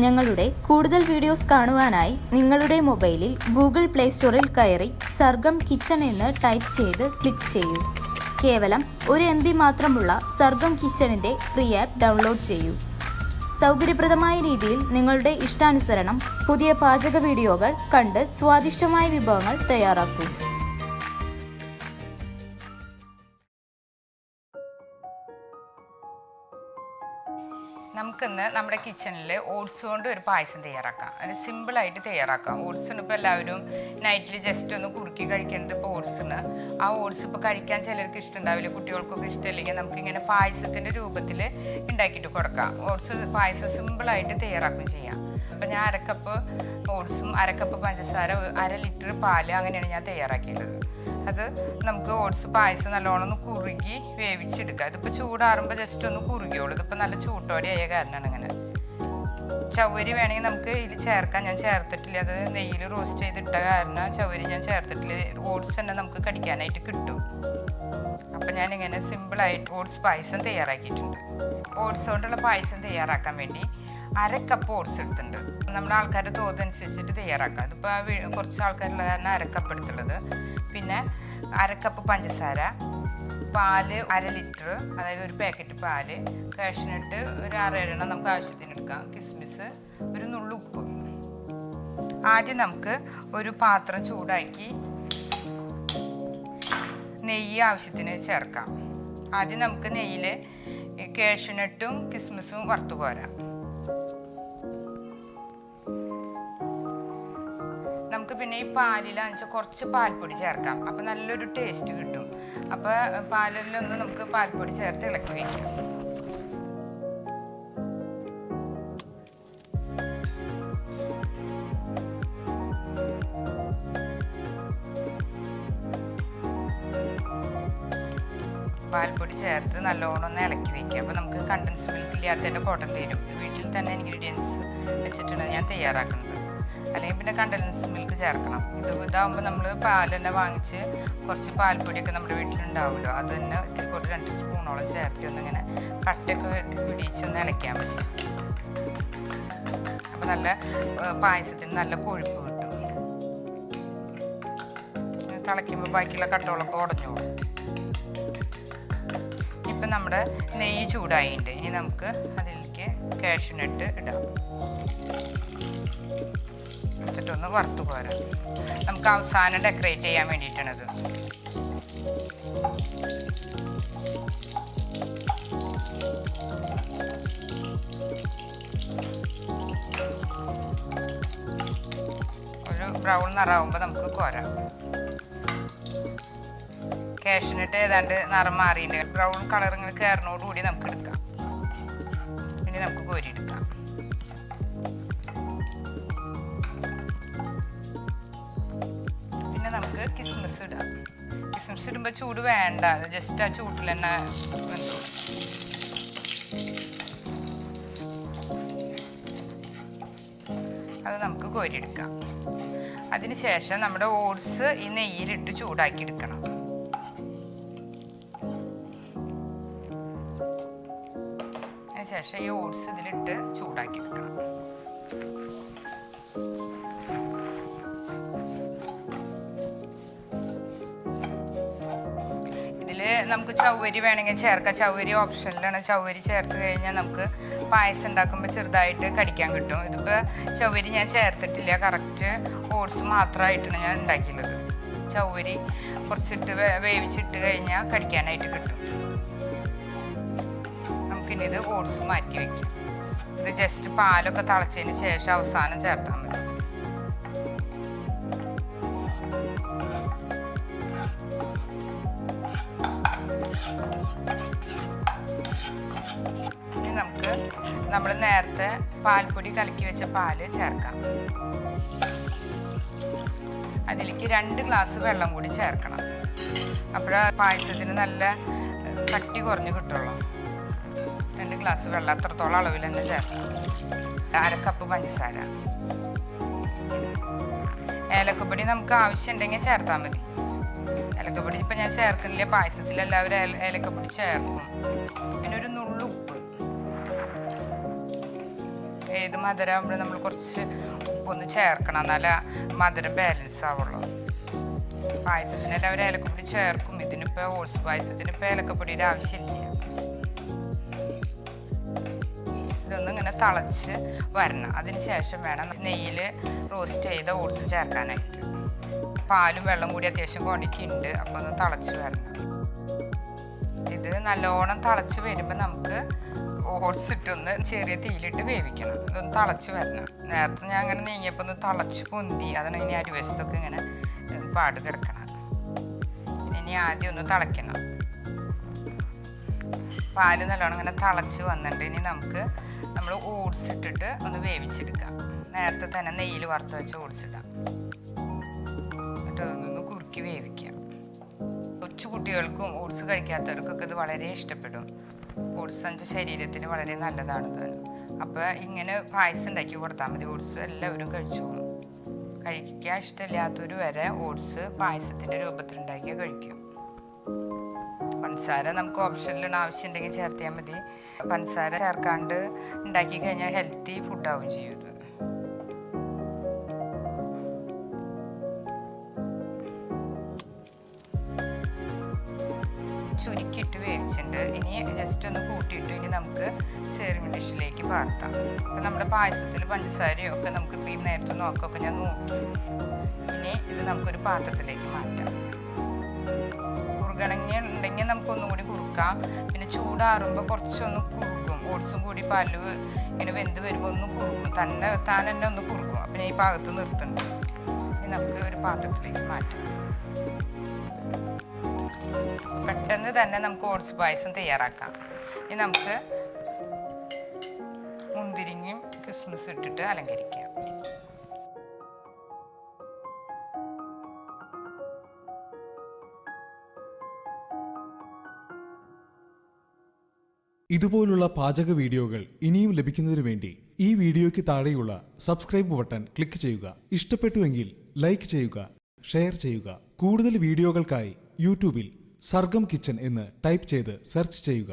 ഞങ്ങളുടെ കൂടുതൽ വീഡിയോസ് കാണുവാനായി നിങ്ങളുടെ മൊബൈലിൽ ഗൂഗിൾ പ്ലേ സ്റ്റോറിൽ കയറി സർഗം കിച്ചൺ എന്ന് ടൈപ്പ് ചെയ്ത് ക്ലിക്ക് ചെയ്യൂ. കേവലം 1 MB മാത്രമുള്ള സർഗം കിച്ചണിൻ്റെ ഫ്രീ ആപ്പ് ഡൗൺലോഡ് ചെയ്യൂ. സൗകര്യപ്രദമായ രീതിയിൽ നിങ്ങളുടെ ഇഷ്ടാനുസരണം പുതിയ പാചക വീഡിയോകൾ കണ്ട് സ്വാദിഷ്ടമായ വിഭവങ്ങൾ തയ്യാറാക്കൂ. നമുക്കിന്ന് നമ്മുടെ കിച്ചണിൽ ഓട്സ് കൊണ്ട് ഒരു പായസം തയ്യാറാക്കാം. അത് സിമ്പിളായിട്ട് തയ്യാറാക്കാം. ഓട്സിന് ഇപ്പോൾ എല്ലാവരും നൈറ്റിൽ ജസ്റ്റ് ഒന്ന് കുറുക്കി കഴിക്കുന്നത് ഇപ്പോൾ ഓട്സിന്. ആ ഓട്സ് ഇപ്പോൾ കഴിക്കാൻ ചിലർക്ക് ഇഷ്ടമുണ്ടാവില്ല, കുട്ടികൾക്കൊക്കെ ഇഷ്ടമില്ലെങ്കിൽ നമുക്കിങ്ങനെ പായസത്തിൻ്റെ രൂപത്തിൽ ഉണ്ടാക്കിയിട്ട് കൊടുക്കാം. ഓട്സ് പായസം സിമ്പിളായിട്ട് തയ്യാറാക്കുകയും ചെയ്യാം. അപ്പോൾ ഞാൻ 1 കപ്പ് ഓട്സും 1 കപ്പ് പഞ്ചസാര 1/2 ലിറ്റർ പാല് അങ്ങനെയാണ് ഞാൻ തയ്യാറാക്കിയിട്ടുള്ളത്. അത് നമുക്ക് ഓട്സ് പായസം നല്ലോണം ഒന്ന് കുറുകി വേവിച്ചെടുക്കുക. ഇതിപ്പോൾ ചൂടാറുമ്പോൾ ജസ്റ്റ് ഒന്ന് കുറുകിയോളൂ. ഇതിപ്പോൾ നല്ല ചൂട്ടോടെ ആയ കാരണമാണ് അങ്ങനെ. ചവ്വരി വേണമെങ്കിൽ നമുക്ക് ഇതിൽ ചേർക്കാം. ഞാൻ ചേർത്തിട്ടില്ല, അത് നെയ്യിൽ റോസ്റ്റ് ചെയ്തിട്ട കാരണം ചവ്വരി ഞാൻ ചേർത്തിട്ടില്ല. ഓട്സ് തന്നെ നമുക്ക് കടിക്കാനായിട്ട് കിട്ടും. അപ്പം ഞാനിങ്ങനെ സിമ്പിളായിട്ട് ഓട്സ് പായസം തയ്യാറാക്കിയിട്ടുണ്ട്. ഓട്സ് കൊണ്ടുള്ള പായസം തയ്യാറാക്കാൻ വേണ്ടി 1 കപ്പ് ഓട്സ് എടുത്തിട്ടുണ്ട്. നമ്മുടെ ആൾക്കാരുടെ തോതനുസരിച്ചിട്ട് തയ്യാറാക്കാം. ഇതിപ്പോൾ കുറച്ച് ആൾക്കാരുള്ള കാരണം 1 കപ്പ് എടുത്തുള്ളത്. പിന്നെ 1 കപ്പ് പഞ്ചസാര, പാല് 1/2 ലിറ്റർ, അതായത് ഒരു പാക്കറ്റ് പാല്, കാഷ്നട്ട് ഒരു 6-7 എണ്ണം നമുക്ക് ആവശ്യത്തിന് എടുക്കാം, കിസ്മിസ്, ഒരു നുള്ളു ഉപ്പ്. ആദ്യം നമുക്ക് ഒരു പാത്രം ചൂടാക്കി നെയ്യ് ആവശ്യത്തിന് ചേർക്കാം. ആദ്യം നമുക്ക് നെയ്യിൽ കാഷ്നട്ടും കിസ്മിസും വറുത്തു പോരാം. നമുക്ക് പിന്നെ ഈ പാലിലാണെന്ന് വെച്ചാൽ കുറച്ച് പാൽപ്പൊടി ചേർക്കാം. അപ്പോൾ നല്ലൊരു ടേസ്റ്റ് കിട്ടും. അപ്പോൾ പാലിലൊന്ന് നമുക്ക് പാൽപ്പൊടി ചേർത്ത് ഇളക്കി വയ്ക്കാം. പാൽപ്പൊടി ചേർത്ത് നല്ലോണം ഒന്ന് ഇളക്കി വയ്ക്കുക. അപ്പോൾ നമുക്ക് കണ്ടൻസ് മിൽക്ക് ഇല്ലാത്തതിൻ്റെ കോട്ടം തരും. വീട്ടിൽ തന്നെ ഇൻഗ്രീഡിയൻസ് വെച്ചിട്ടാണ് ഞാൻ തയ്യാറാക്കുന്നത്. അല്ലെങ്കിൽ പിന്നെ കണ്ടൻസ് മിൽക്ക് ചേർക്കണം. ഇതാകുമ്പോൾ നമ്മൾ പാൽ തന്നെ വാങ്ങിച്ച് കുറച്ച് പാൽപ്പൊടിയൊക്കെ നമ്മുടെ വീട്ടിലുണ്ടാവുമല്ലോ, അത് തന്നെ ഇത്തിരി കൂടി 2 സ്പൂണോളം ചേർത്തി ഒന്നിങ്ങനെ കട്ടയൊക്കെ പിടിച്ചൊന്ന് ഇളയ്ക്കാൻ പറ്റും. അപ്പോൾ നല്ല പായസത്തിന് നല്ല കൊഴുപ്പ് കിട്ടും. തിളയ്ക്കുമ്പോൾ ബാക്കിയുള്ള കട്ടകളൊക്കെ ഉടഞ്ഞോളും. ഇപ്പം നമ്മുടെ നെയ്യ് ചൂടായിട്ടുണ്ട്. ഇനി നമുക്ക് അതിലേക്ക് കാഷ്നട്ട് ഇടാം. എന്നിട്ടൊന്ന് വറുത്ത് പോരാം. നമുക്ക് അവസാനം ഡെക്കറേറ്റ് ചെയ്യാൻ വേണ്ടിയിട്ടാണത്. ഒരു ബ്രൗൺ നിറമാകുമ്പോൾ നമുക്ക് കോരാം. കാഷ്നട്ട് ഏതാണ്ട് നിറം മാറിയിട്ട് ബ്രൗൺ കളർ ഇങ്ങനെ കയറിനോടുകൂടി നമുക്ക് എടുക്കാം. ഇനി നമുക്ക് കോരിയെടുക്കാം. പിന്നെ നമുക്ക് കിസ്മിസ് ഇടാം. കിസ്മിസ് ഇടുമ്പോൾ ചൂട് വേണ്ട, ജസ്റ്റ് ആ ചൂട്ടിൽ തന്നെ വെന്തോളും. അത് നമുക്ക് കോരിയെടുക്കാം. അതിന് ശേഷം നമ്മുടെ ഓട്സ് ഈ നെയ്യിലിട്ട് ചൂടാക്കി എടുക്കണം. ശേഷം ഈ ഓട്സ് ഇതിലിട്ട് ചൂടാക്കി എടുക്കണം. ഇതിൽ നമുക്ക് ചവ്വരി വേണമെങ്കിൽ ചേർക്കാം. ചവ്വരി ഓപ്ഷനിലാണ്. ചവ്വരി ചേർത്ത് കഴിഞ്ഞാൽ നമുക്ക് പായസം ഉണ്ടാക്കുമ്പോൾ ചെറുതായിട്ട് കടിക്കാൻ കിട്ടും. ഇതിപ്പോൾ ചവ്വരി ഞാൻ ചേർത്തിട്ടില്ല, കറക്റ്റ് ഓട്സ് മാത്രമായിട്ടാണ് ഞാൻ ഉണ്ടാക്കിയുള്ളത്. ചവ്വരി കുറച്ചിട്ട് വേവിച്ചിട്ട് കഴിഞ്ഞാൽ കടിക്കാനായിട്ട് കിട്ടും. പിന്നെ ഇത് ഓട്സ് മാറ്റി വയ്ക്കും. ഇത് ജസ്റ്റ് പാലൊക്കെ തിളച്ചതിന് ശേഷം അവസാനം ചേർത്താൽ മതി. ഇനി നമുക്ക് നമ്മൾ നേരത്തെ പാൽപ്പൊടി കലക്കി വെച്ച പാല് ചേർക്കാം. അതിലേക്ക് 2 ഗ്ലാസ് വെള്ളം കൂടി ചേർക്കണം. അപ്പോഴാ പായസത്തിന് നല്ല കട്ടി കുറഞ്ഞ് കിട്ടുള്ളൂ. 2 ഗ്ലാസ് വെള്ളം അത്രത്തോളം അളവിൽ തന്നെ ചേർക്കാം. 1/2 കപ്പ് പഞ്ചസാര, ഏലക്കപ്പൊടി നമുക്ക് ആവശ്യമുണ്ടെങ്കിൽ ചേർത്താൽ മതി. ഏലക്കപ്പൊടി ഇപ്പം ഞാൻ ചേർക്കണില്ല, പായസത്തിൽ എല്ലാവരും ഏലക്കപ്പൊടി ചേർക്കും. പിന്നെ ഒരു നുള്ളുപ്പ്, ഏത് മധുരമാകുമ്പോഴും നമ്മൾ കുറച്ച് ഉപ്പൊന്ന് ചേർക്കണം, എന്നാലേ മധുരം ബാലൻസ് ആവുള്ളൂ. പായസത്തിന് എല്ലാവരും ഏലക്കപ്പൊടി ചേർക്കും. ഇതിനിപ്പോൾ ഓട്സ് പായസത്തിന് ഇപ്പോൾ ഏലക്കപ്പൊടിയുടെ ആവശ്യമില്ല. ഇതൊന്നും ഇങ്ങനെ തിളച്ച് വരണം. അതിന് ശേഷം വേണം നെയ്യിൽ റോസ്റ്റ് ചെയ്ത ഓട്സ് ചേർക്കാനായിട്ട്. പാലും വെള്ളം കൂടി അത്യാവശ്യം ക്വാണ്ടിറ്റി ഉണ്ട്. അപ്പോൾ ഒന്ന് തിളച്ച് വരണം. ഇത് നല്ലോണം തിളച്ച് വരുമ്പോൾ നമുക്ക് ഓട്സ് ഇട്ടൊന്ന് ചെറിയ തീയിലിട്ട് വേവിക്കണം. ഇതൊന്ന് തിളച്ച് വരണം. നേരത്തെ ഞാൻ അങ്ങനെ നെയ്യപ്പോൾ ഒന്ന് തിളച്ച് പൊന്തി, അതാണ് ഇനി അരിവശത്തൊക്കെ ഇങ്ങനെ പാട് കിടക്കണം. ഇനി ആദ്യം ഒന്ന് തിളയ്ക്കണം. പാല് നല്ലോണം ഇങ്ങനെ തിളച്ച് വന്നിട്ട് ഇനി നമുക്ക് നമ്മൾ ഓട്സ് ഇട്ടിട്ട് ഒന്ന് വേവിച്ചെടുക്കാം. നേരത്തെ തന്നെ നെയ്യിൽ വറുത്ത് വെച്ച് ഓട്സ് ഇടാം. എന്നിട്ട് അതൊന്ന് കുറുക്കി വേവിക്കാം. കൊച്ചു കുട്ടികൾക്കും ഓട്സ് കഴിക്കാത്തവർക്കൊക്കെ ഇത് വളരെ ഇഷ്ടപ്പെടും. ഓട്സ് എന്ന് ശരീരത്തിന് വളരെ നല്ലതാണ്. അപ്പോൾ ഇങ്ങനെ പായസം ഉണ്ടാക്കി കൊടുത്താൽ മതി. ഓട്സ് എല്ലാവരും കഴിച്ചോളും. കഴിക്കാൻ ഇഷ്ടമില്ലാത്തവർ വരെ ഓട്സ് പായസത്തിൻ്റെ രൂപത്തിലുണ്ടാക്കിയ കഴിക്കും. പഞ്ചസാര നമുക്ക് ഓപ്ഷനിലാണ്, ആവശ്യമുണ്ടെങ്കിൽ ചേർത്തിയാൽ മതി. പഞ്ചസാര ചേർക്കാണ്ട് ഉണ്ടാക്കി കഴിഞ്ഞാൽ ഹെൽത്തി ഫുഡാവും ചെയ്യും. ചുരുക്കിയിട്ട് വേവിച്ചിട്ടുണ്ട്. ഇനി ജസ്റ്റ് ഒന്ന് കൂട്ടിയിട്ട് ഇനി നമുക്ക് സെർവിങ് ഡിഷിലേക്ക് പാർത്താം. ഇപ്പം നമ്മുടെ പായസത്തിൽ പഞ്ചസാരയോ ഒക്കെ നമുക്ക് ഇപ്പോൾ ഈ നേരത്തെ നോക്കൊക്കെ ഞാൻ നോക്കി. ഇനി ഇത് നമുക്കൊരു പാത്രത്തിലേക്ക് മാറ്റാം. കുറുകണങ്ങി ഉണ്ടെങ്കിൽ നമുക്കൊന്നും കൂടി കുറുക്കാം. പിന്നെ ചൂടാറുമ്പോൾ കുറച്ചൊന്ന് കുറുക്കും. ഓട്സും കൂടി പാല് ഇങ്ങനെ വെന്ത് വരുമ്പോൾ ഒന്ന് കുറുക്കും. താൻ തന്നെ ഒന്ന് കുറുക്കും. അപ്പം ഞാൻ ഈ ഭാഗത്ത് നിർത്തുന്നുണ്ട്. ഇനി നമുക്ക് ഒരു പാത്രത്തിലേക്ക് മാറ്റാം. പെട്ടെന്ന് തന്നെ നമുക്ക് ഓട്സ് പായസം തയ്യാറാക്കാം. ഇനി നമുക്ക് മുന്തിരിങ്ങയും കിസ്മിസ് ഇട്ടിട്ട് അലങ്കരിക്കാം. ഇതുപോലുള്ള പാചക വീഡിയോകൾ ഇനിയും ലഭിക്കുന്നതിനു വേണ്ടി ഈ വീഡിയോയ്ക്ക് താഴെയുള്ള സബ്സ്ക്രൈബ് ബട്ടൺ ക്ലിക്ക് ചെയ്യുക. ഇഷ്ടപ്പെട്ടുവെങ്കിൽ ലൈക്ക് ചെയ്യുക, ഷെയർ ചെയ്യുക. കൂടുതൽ വീഡിയോകൾക്കായി യൂട്യൂബിൽ സർഗം കിച്ചൺ എന്ന് ടൈപ്പ് ചെയ്ത് സെർച്ച് ചെയ്യുക.